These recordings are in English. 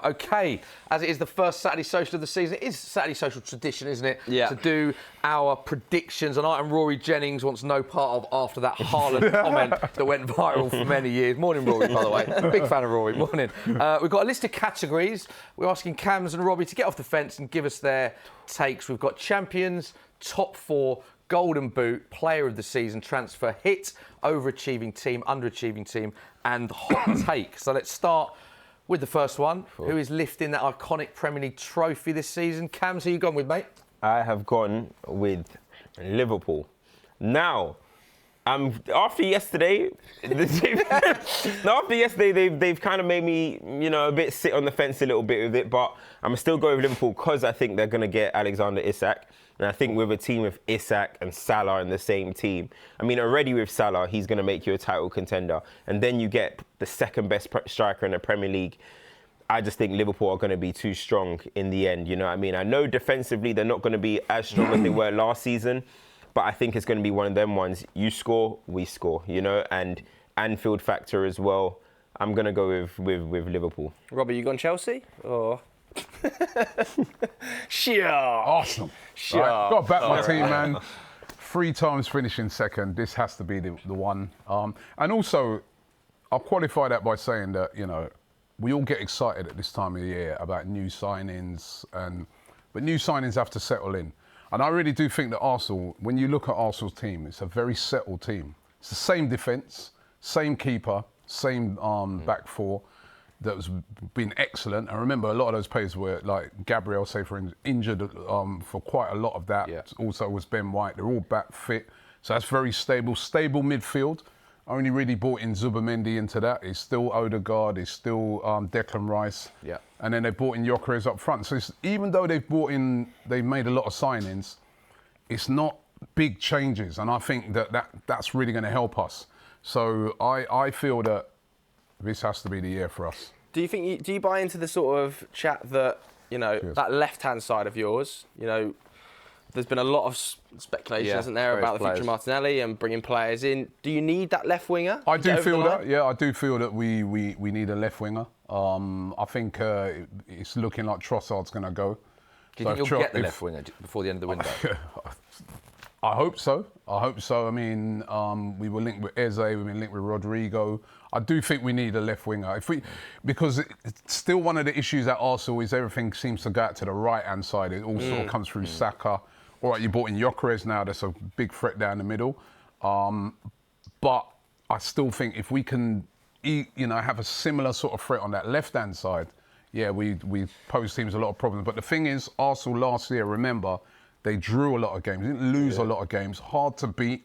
Okay, as it is the first Saturday Social of the season, it is Saturday Social tradition, isn't it? Yeah. To do our predictions, an item Rory Jennings wants no part of after that Haaland comment that went viral for many years. Morning, Rory, by the way. Big fan of Rory. Morning. We've got a list of categories. We're asking Cams and Robbie to get off the fence and give us their takes. We've got champions, top four, golden boot, player of the season, transfer hit, overachieving team, underachieving team, and hot take. So let's start with the first one. Who is lifting that iconic Premier League trophy this season? Cams, who you gone with, mate? I have gone with Liverpool. Now, after yesterday, they've kind of made me, a bit sit on the fence a little bit with it, but I'm still going with Liverpool because I think they're going to get Alexander Isak. And I think with a team of Isak and Salah in the same team, already with Salah, he's going to make you a title contender. And then you get the second best striker in the Premier League. I just think Liverpool are going to be too strong in the end, you know what I mean? I know defensively they're not going to be as strong as they were last season, but I think it's going to be one of them ones. You score, we score, and Anfield factor as well. I'm going to go with Liverpool. Robbie, you gone Chelsea? Or... Sure. Arsenal. Sure. Right. Got to back my team, man. 3 times finishing second. This has to be the one. And also, I'll qualify that by saying that, we all get excited at this time of the year about new signings, but new signings have to settle in. And I really do think that Arsenal, when you look at Arsenal's team, it's a very settled team. It's the same defence, same keeper, same back four. That's been excellent. And remember, a lot of those players were, like Gabriel, say, for injured for quite a lot of that. Yeah. Also was Ben White. They're all back fit. So that's very stable. Stable midfield. Only really brought in Zubamendi into that. It's still Odegaard. It's still Declan Rice. Yeah. And then they brought in Gyökeres up front. So even though they've made a lot of signings, it's not big changes. And I think that's really going to help us. So I feel that this has to be the year for us. Do you buy into the sort of chat that, that left-hand side of yours, there's been a lot of speculation, hasn't there, about the future of Martinelli and bringing players in. Do you need that left winger? I do feel that, I do feel that we need a left winger. I think it's looking like Trossard's going to go. Do you think you'll get the left winger before the end of the window? I hope so. We were linked with Eze, we've been linked with Rodrigo. I do think we need a left winger. Because it's still one of the issues at Arsenal is everything seems to go out to the right-hand side. It all sort of comes through Saka. All right, you brought in Gyökeres now, that's a big threat down the middle. But I still think if we can, have a similar sort of threat on that left-hand side, we pose teams a lot of problems. But the thing is, Arsenal last year, remember, they drew a lot of games, didn't lose a lot of games, hard to beat.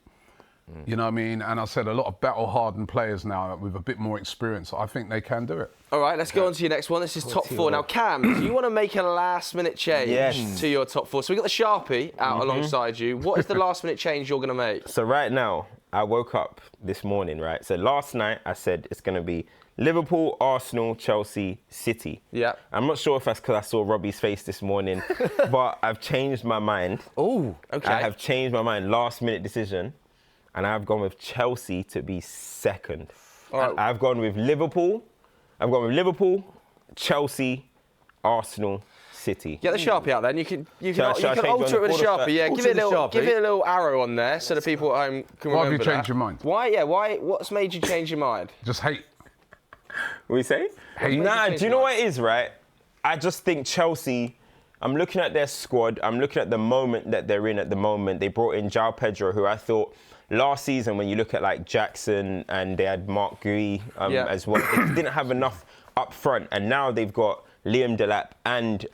You know what I mean? And I said a lot of battle-hardened players now with a bit more experience. I think they can do it. All right, let's go on to your next one. This is top four. Now, Cam, do you want to make a last-minute change to your top four? So we got the Sharpie out alongside you. What is the last-minute change you're going to make? So right now, I woke up this morning, right? So last night, I said it's going to be Liverpool, Arsenal, Chelsea, City. Yeah. I'm not sure if that's because I saw Robbie's face this morning, but I've changed my mind. Oh, okay. I have changed my mind. Last-minute decision. And I've gone with Chelsea to be second. Right. I've gone with Liverpool. Chelsea, Arsenal, City. Get the Sharpie out then. You can alter it with a Sharpie. Yeah, give it a little arrow on there so the people at home can remember that. Why have you changed your mind? Why? Yeah, why? What's made you change your mind? Just hate. What do you say? Hate. Nah, do you know what it is, right? I just think Chelsea, I'm looking at their squad. I'm looking at the moment that they're in at the moment. They brought in João Pedro, who I thought last season, when you look at like Jackson and they had Mark Gui as well, they didn't have enough up front. And now they've got Liam Delap and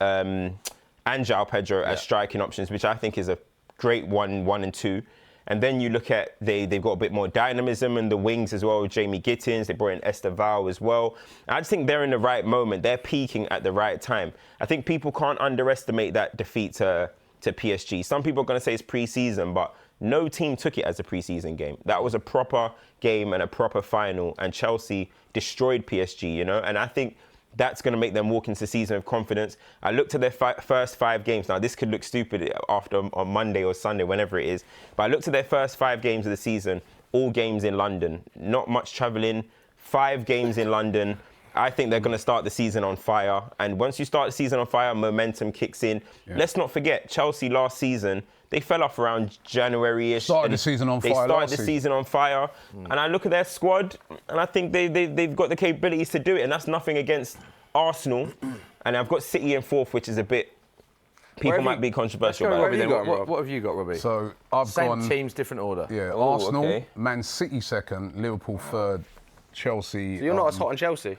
João Pedro as striking options, which I think is a great 1 and 2. And then you look at, they've got a bit more dynamism in the wings as well with Jamie Gittins. They brought in Estevao as well. I just think they're in the right moment. They're peaking at the right time. I think people can't underestimate that defeat to PSG. Some people are going to say it's pre-season, but no team took it as a pre-season game. That was a proper game and a proper final, and Chelsea destroyed PSG, And I think that's going to make them walk into the season with confidence. I looked at their first 5 games. Now, this could look stupid on Monday or Sunday, whenever it is. But I looked at their first 5 games of the season, all games in London. Not much travelling, 5 games in London. I think they're going to start the season on fire. And once you start the season on fire, momentum kicks in. Yeah. Let's not forget, Chelsea last season, they fell off around January-ish. Started the season on fire. They started the season on fire. And I look at their squad, and I think they've got the capabilities to do it. And that's nothing against Arsenal. And I've got City in fourth, which is a bit... People might be controversial about it. What have you got, Robbie? So I've Same teams, different order. Yeah, Arsenal, Man City second, Liverpool third, Chelsea... So you're not as hot on Chelsea?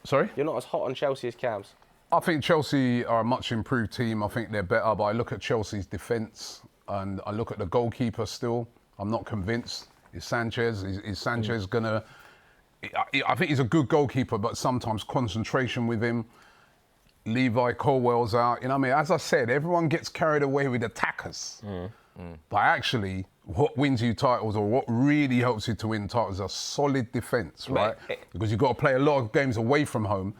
Sorry? You're not as hot on Chelsea as Cams? I think Chelsea are a much improved team. I think they're better, but I look at Chelsea's defence and I look at the goalkeeper still. I'm not convinced. Is Sanchez going to... I think he's a good goalkeeper, but sometimes concentration with him. Levi Colwell's out. You know what I mean? As I said, everyone gets carried away with attackers. But actually, what wins you titles or what really helps you to win titles are solid defence, right? Because you've got to play a lot of games away from home,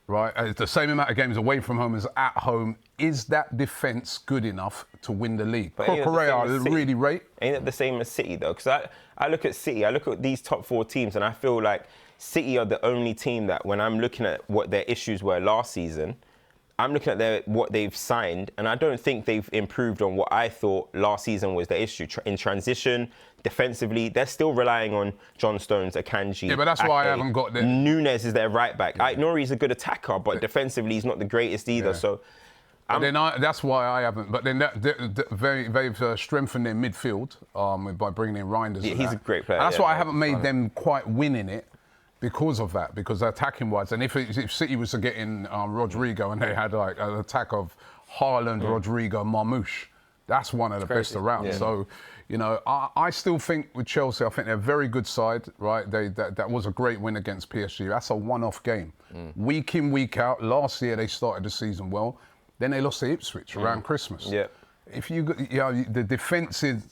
right? It's the same amount of games away from home as at home. Is that defence good enough to win the league? Correa, I really rate. Ain't it the same as City, though? Because I look at City, I look at these top 4 teams, and I feel like City are the only team that when I'm looking at what their issues were last season, I'm looking at what they've signed, and I don't think they've improved on what I thought last season was the issue. In transition, defensively, they're still relying on John Stones, Akanji. Yeah, but that's why I haven't got the... Nunes is their right back. Nori's a good attacker, but defensively, he's not the greatest either. Yeah. So, that's why I haven't. But then they've strengthened their midfield by bringing in Reinders. Yeah, he's a great player. And that's why I haven't made them quite winning it. Because of that, because attacking wise, and if City was to get in Rodrigo and they had like an attack of Haaland, Rodrigo, Marmoush, that's one of the best around. Yeah. So, you know, I still think with Chelsea, I think they're a very good side, right? That was a great win against PSG. That's a one-off game. Week in, week out. Last year they started the season well, then they lost to Ipswich around Christmas. Yeah. If the defence is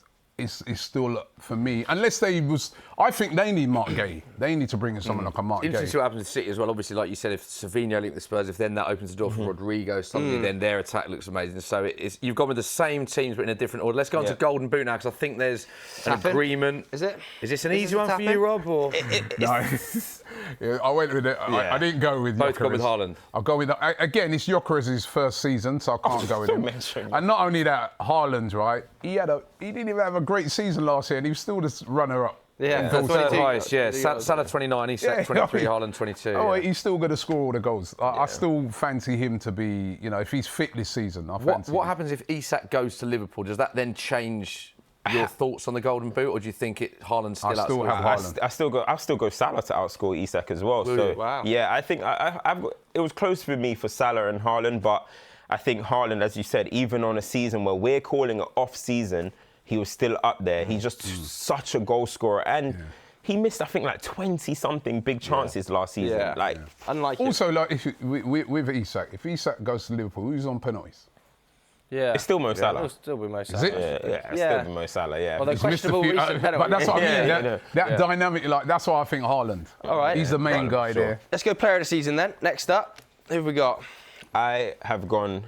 still, for me, unless I think they need Mark Gay. They need to bring in someone like a Mark Gay. Interesting to see what happens to City as well. Obviously, like you said, if Savinho linked the Spurs, if then that opens the door for Rodrigo, suddenly then their attack looks amazing. So you've gone with the same teams but in a different order. Let's go on to Golden Boot now, because I think there's an agreement. Is it? Is this an easy one for you, Rob? Or? No. Yeah, I went with it. I didn't go with Both Gyökeres. gone with Haaland. I'll go with... Again, it's Gyökeres' first season, so I can't go with him. And not only that, Haaland, right? He didn't even have a great season last year, and he was still the runner-up. Yeah, that's third highest, yeah. Salah 29, he's set 23, Haaland 22. Oh, he's still going to score all the goals. I still fancy him to be, you know, if he's fit this season, I fancy What happens if Isak goes to Liverpool? Does that then change your thoughts on the Golden Boot, or do you think Haaland's still outscored? I still go Salah to outscore Isak as well. So wow. Yeah, I think it was close for me for Salah and Haaland, but I think Haaland, as you said, even on a season where we're calling an off season, he was still up there. He's just such a goal scorer, and he missed, I think, like 20-something big chances last season. Yeah. Unlike also, like with Isak, if Isak goes to Liverpool, who's on penalties? Yeah, it's still Mo Salah. It'll still be Mo Salah. Is it? Yeah, still be Mo Salah. Yeah. Well, they're questionable recent penalties. But that's what I mean. That dynamic, like that's why I think Haaland. All right, he's the main guy there. Let's go player of the season then. Next up, who have we got? I have gone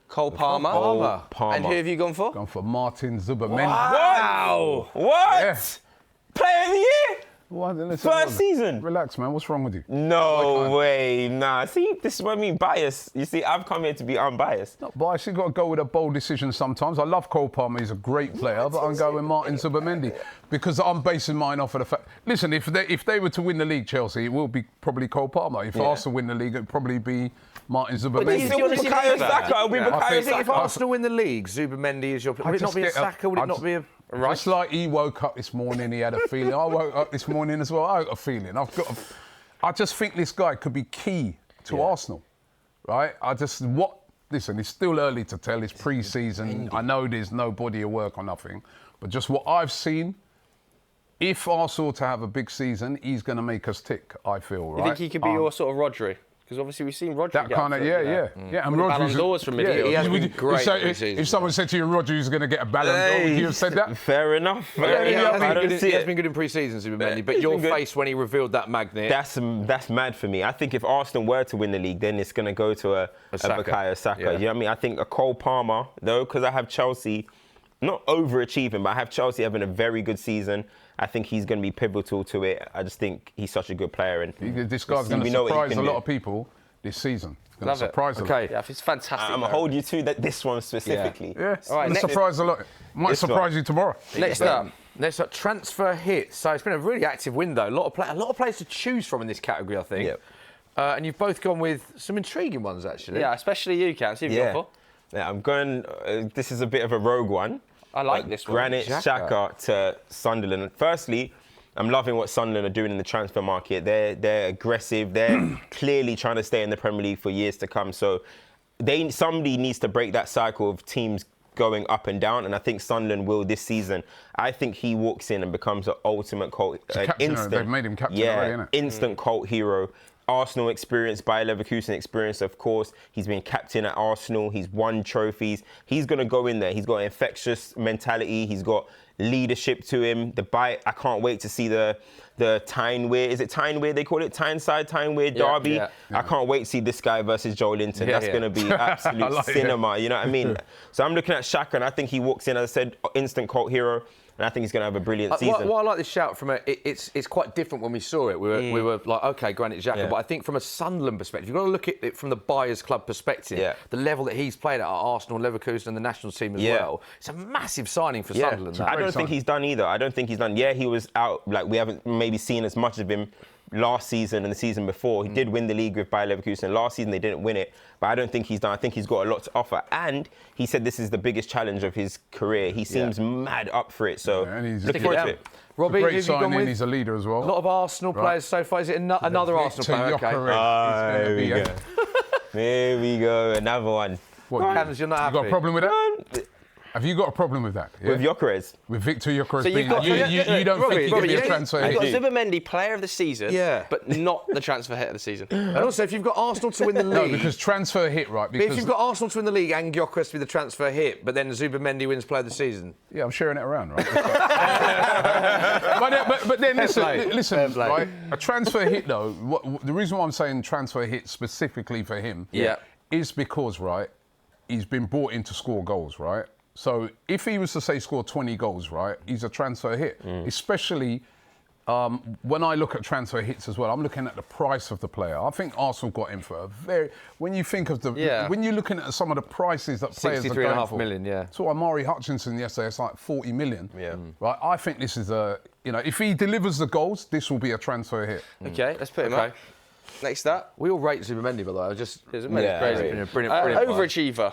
Cole Palmer. And who have you gone for? Gone for Martin Zubimendi. Wow! What? Yeah. Player of the year? Well, First season? Relax, man. What's wrong with you? No way. Nah. See, this is what I mean, bias. You see, I've come here to be unbiased. Not biased. You've got to go with a bold decision sometimes. I love Cole Palmer. He's a great player, but I'm going with Martin Zubimendi because I'm basing mine off of the fact. Listen, if they were to win the league, Chelsea, it will be probably Cole Palmer. If Arsenal win the league, it'd probably be Martin Zubimendi. If Arsenal win the league, Zubimendi is your... Would it not be a Saka? Would it not be a... Right. It's like he woke up this morning, he had a feeling. I woke up this morning as well, I had a feeling. I just think this guy could be key to Arsenal, right? Listen, it's still early to tell, it's pre-season. I know there's no body of work or nothing, but just what I've seen, if Arsenal to have a big season, he's going to make us tick, I feel, right? You think he could be your sort of Rodri? Because obviously we've seen Rodri that kind of, yeah. And Rodri's doors from midfield. He has been great. If someone said to you, Rodri's going to get a Ballon d'Or, would you have said that? Fair enough. He has been good in pre-season, Zubimendi, but your face when he revealed that magnet... That's mad for me. I think if Arsenal were to win the league, then it's going to go to a Bukayo Saka. You know what I mean? I think a Cole Palmer, though, because I have Chelsea, not overachieving, but I have Chelsea having a very good season. I think he's going to be pivotal to it. I just think he's such a good player. And this guy's going to surprise a lot of people this season. Love it. Surprise them. Okay. Yeah, it's fantastic. I'm going to hold you to this one specifically. Yeah. All right, It's going to surprise a lot. Might surprise you tomorrow. Next up. Next up, transfer hits. So it's been a really active window. A lot of players to choose from in this category, I think. Yep. And you've both gone with some intriguing ones, actually. Yeah, especially you, Cam. See what you've gone for. Yeah, I'm going. This is a bit of a rogue one. I like this one. Granit Xhaka to Sunderland. Firstly, I'm loving what Sunderland are doing in the transfer market. They're aggressive. They're clearly trying to stay in the Premier League for years to come. So somebody needs to break that cycle of teams going up and down, and I think Sunderland will this season. I think he walks in and becomes an ultimate cult, instant. They've made him captain already, innit? Instant cult hero. Arsenal experience, Bayer Leverkusen experience, of course. He's been captain at Arsenal. He's won trophies. He's going to go in there. He's got an infectious mentality. He's got leadership to him. The bite. I can't wait to see the Tyne-Wear. Is it Tyne-Wear they call it? Tyneside-Tyne-Wear derby. Yeah. I can't wait to see this guy versus Joe Linton. That's going to be absolute like cinema. You know what I mean? So I'm looking at Xhaka, and I think he walks in, as I said, instant cult hero. And I think he's going to have a brilliant season. What I like this shout from it's quite different when we saw it. We were like, okay, Granit Xhaka, but I think from a Sunderland perspective, you've got to look at it from the Buyers Club perspective. The level that he's played at Arsenal, Leverkusen, and the national team as well. It's a massive signing for Sunderland. I don't think he's done either. I don't think he's done. Yeah, he was out. Like we haven't maybe seen as much of him last season and the season before. He did win the league with Bayer Leverkusen. Last season they didn't win it, but I don't think he's done. I think he's got a lot to offer. And he said this is the biggest challenge of his career. He seems mad up for it. So look forward to it. Robbie, great who have you gone signing. with? He's a leader as well. A lot of Arsenal players so far. Is it another Arsenal player? Okay. There we go. There we go. Another one. What, Cams, you're not happy. You got a problem with that? Have you got a problem with that? Yeah? With Gyökeres? With Victor Gyökeres So you've being... got- You don't Robbie, think he could be a Robbie, transfer You've got hit? Zubimendi, player of the season, but not the transfer hit of the season. And also, if you've got Arsenal to win the No, league... because transfer hit, right? But if Because you've got Arsenal to win the league and Gyökeres to be the transfer hit, but then Zubimendi wins player of the season... yeah, I'm sharing it around, right? but then listen, right? A transfer hit, though, the reason why I'm saying transfer hit specifically for him is because, right, he's been brought in to score goals, right? So if he was to, say, score 20 goals, right, he's a transfer hit. Especially when I look at transfer hits as well, I'm looking at the price of the player. I think Arsenal got him for a very... When you think of when you're looking at some of the prices that players are going for... 63.5 million, So Amari Hutchinson yesterday, it's like 40 million. Right, I think this is a... You know, if he delivers the goals, this will be a transfer hit. Okay, let's put him up. Next up. We all rate Zubimendi, by the way. Zubimendi's Brilliant. Overachiever.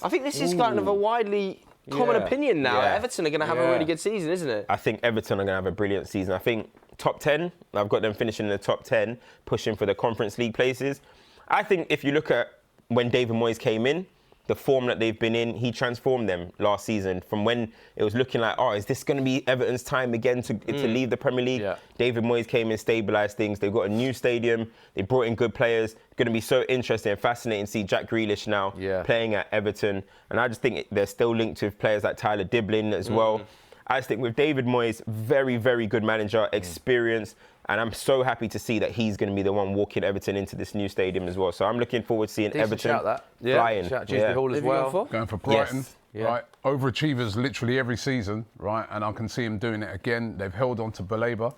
I think this is kind of a widely common opinion now. Everton are going to have a really good season, isn't it? I think Everton are going to have a brilliant season. I think top 10, I've got them finishing in the top 10, pushing for the Conference League places. I think if you look at when David Moyes came in, the form that they've been in, he transformed them last season from when it was looking like, is this going to be Everton's time again to leave the Premier League? David Moyes came in, stabilised things. They've got a new stadium. They brought in good players. Going to be so interesting and fascinating to see Jack Grealish now playing at Everton. And I just think they're still linked with players like Tyler Diblin as well. I just think with David Moyes, very, very good manager, experience. And I'm so happy to see that he's going to be the one walking Everton into this new stadium as well. So I'm looking forward to seeing Everton flying. Dewsbury Hall as well. Going for Brighton, right? Overachievers literally every season, right? And I can see him doing it again. They've held on to Baleba.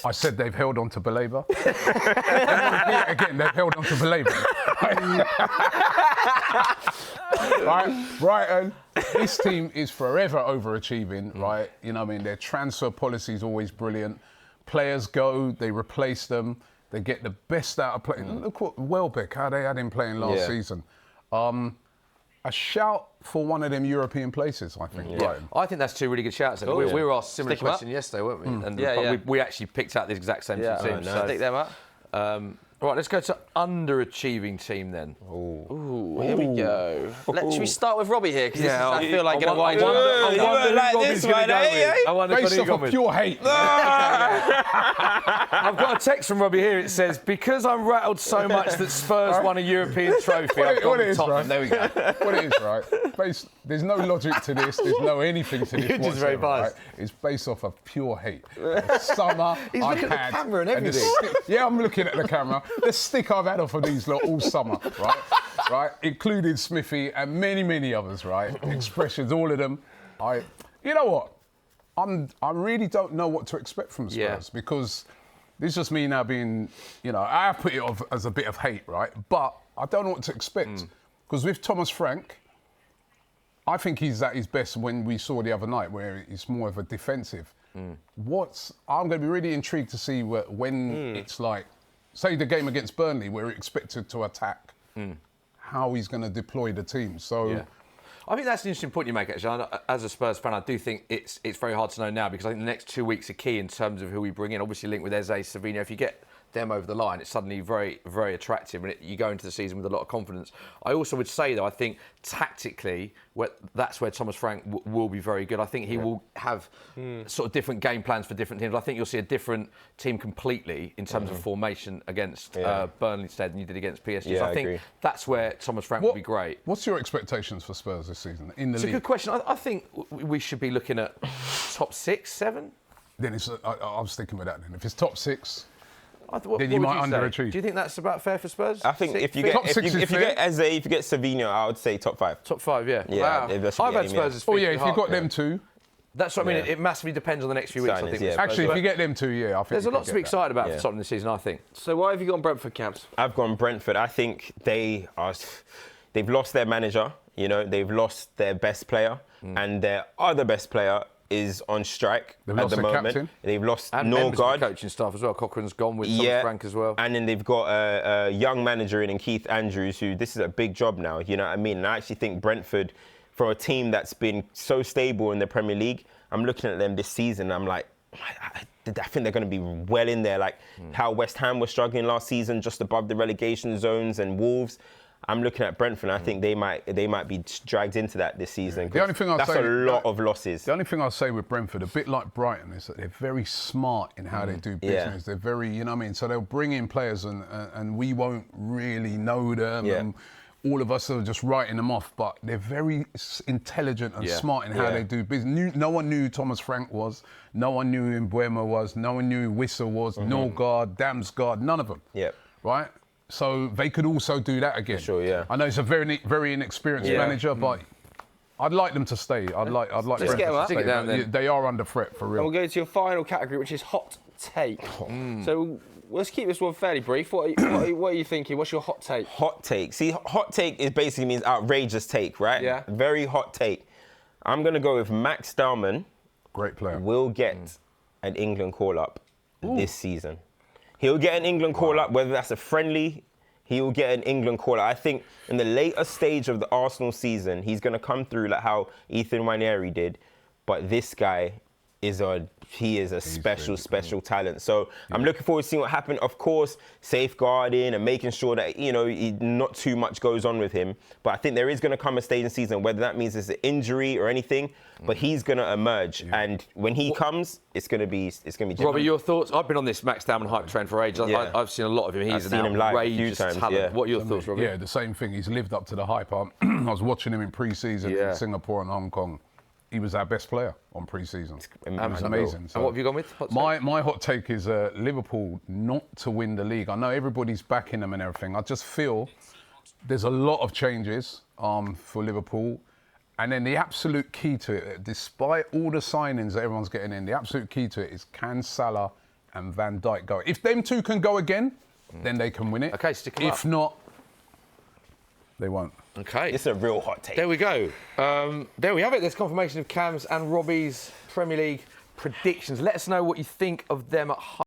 I said they've held on to Baleba. Again, they've held on to Baleba. Right, Brighton, this team is forever overachieving, right? You know what I mean? Their transfer policy is always brilliant. Players go, they replace them, they get the best out of play. Look what Welbeck, how they had him playing last season. A shout for one of them European places, I think. Brighton. I think that's two really good shouts. We were asked a similar question yesterday, weren't we? And we actually picked out the exact same two teams. So stick them up. Right, let's go to underachieving team then. Ooh, here we go. Should we start with Robbie here? Because I feel like going to wind I up. wonder Based off of pure hate. I've got a text from Robbie here. It says, because I'm rattled so much that Spurs won a European trophy, I've gone with Tottenham. There we go. What it is, right? There's no logic to this. There's no anything to this. You're just very biased. Right? It's based off of pure hate. The summer He's looking at the camera and everything. I'm looking at the camera. The stick I've had off of these lot all summer, right? right? Including Smithy and many, many others, right? Expressions, all of them. You know what? I really don't know what to expect from Spurs because this is just me now being, I put it off as a bit of hate, right? But I don't know what to expect because with Thomas Frank, I think he's at his best when we saw the other night where it's more of a defensive. I'm going to be really intrigued to see when it's like, say the game against Burnley where we're expected to attack, how he's going to deploy the team. So. Yeah. I think that's an interesting point you make, actually. As a Spurs fan, I do think it's very hard to know now because I think the next 2 weeks are key in terms of who we bring in. Obviously, linked with Eze, Savinho. If you get them over the line, it's suddenly very, very attractive and you go into the season with a lot of confidence. I also would say, though, I think tactically, that's where Thomas Frank will be very good. I think he will have sort of different game plans for different teams. I think you'll see a different team completely in terms of formation against Burnley instead than you did against PSG. Yeah, so I think that's where Thomas Frank will be great. What's your expectations for Spurs this season in the league? It's a good question. I think we should be looking at top 6, 7. Then I was thinking with that then. If it's top 6... then you might underachieve. Do you think that's about fair for Spurs? I think if you get Eze, if you get Savinho, I would say top 5. Top 5, yeah. Yeah, wow. I've had Spurs as 50. Oh yeah, if you've got them two. That's what I mean. It massively depends on the next few weeks. I think. Actually, if you get them two, I think there's a lot to be excited about for Tottenham this season. I think. So why have you gone Brentford, Camps? I've gone Brentford. I think they've lost their manager. They've lost their best player, and their other best player is on strike at the moment. Captain. They've lost Norgard. Coaching staff as well. Cochrane's gone with Thomas Frank as well. And then they've got a young manager in Keith Andrews, who this is a big job now. You know what I mean? And I actually think Brentford, for a team that's been so stable in the Premier League, I'm looking at them this season. I'm like, I think they're going to be well in there. Like how West Ham were struggling last season, just above the relegation zones, and Wolves. I'm looking at Brentford, and I think they might be dragged into that this season. The only thing I'll say, that's a lot of losses. The only thing I'll say with Brentford, a bit like Brighton, is that they're very smart in how they do business. They're very, you know what I mean? So they'll bring in players and we won't really know them. And all of us are just writing them off, but they're very intelligent and smart in how they do business. No one knew who Thomas Frank was. No one knew who Mbuemo was. No one knew who Wissa was, Norgard, Damsgaard, none of them. Right? So they could also do that again. Sure, yeah. I know it's a very, very inexperienced manager, but I'd like them to stay. I'd like Brentford to stay. Down they are under threat for real. And we'll go to your final category, which is hot take. So let's keep this one fairly brief. What are you thinking? What's your hot take? Hot take. See, hot take is basically means outrageous take, right? Yeah. Very hot take. I'm gonna go with Max Dallman. Great player. Will get an England call up this season. He'll get an England call-up, whether that's a friendly, he will get an England call-up. I think in the later stage of the Arsenal season, he's going to come through like how Ethan Nwaneri did. But this guy is a special talent. So I'm looking forward to seeing what happens. Of course, safeguarding and making sure that, not too much goes on with him. But I think there is going to come a stage in the season, whether that means it's an injury or anything, but he's going to emerge. And when he comes, it's going to be different. Robbie, your thoughts? I've been on this Max Dallman hype train for ages. I've seen a lot of him. He's an outrageous talent. What are your thoughts, Robbie? Yeah, the same thing. He's lived up to the hype. I was watching him in pre-season in Singapore and Hong Kong. He was our best player on pre-season. It was amazing. So and what have you gone with? My hot take is Liverpool not to win the league. I know everybody's backing them and everything. I just feel there's a lot of changes for Liverpool. And then the absolute key to it, despite all the signings that everyone's getting in, the absolute key to it is can Salah and Van Dijk go? If them two can go again, then they can win it. Okay, stick them up. If not, they won't. Okay. It's a real hot take. There we go. There we have it. There's confirmation of Cam's and Robbie's Premier League predictions. Let us know what you think of them at home.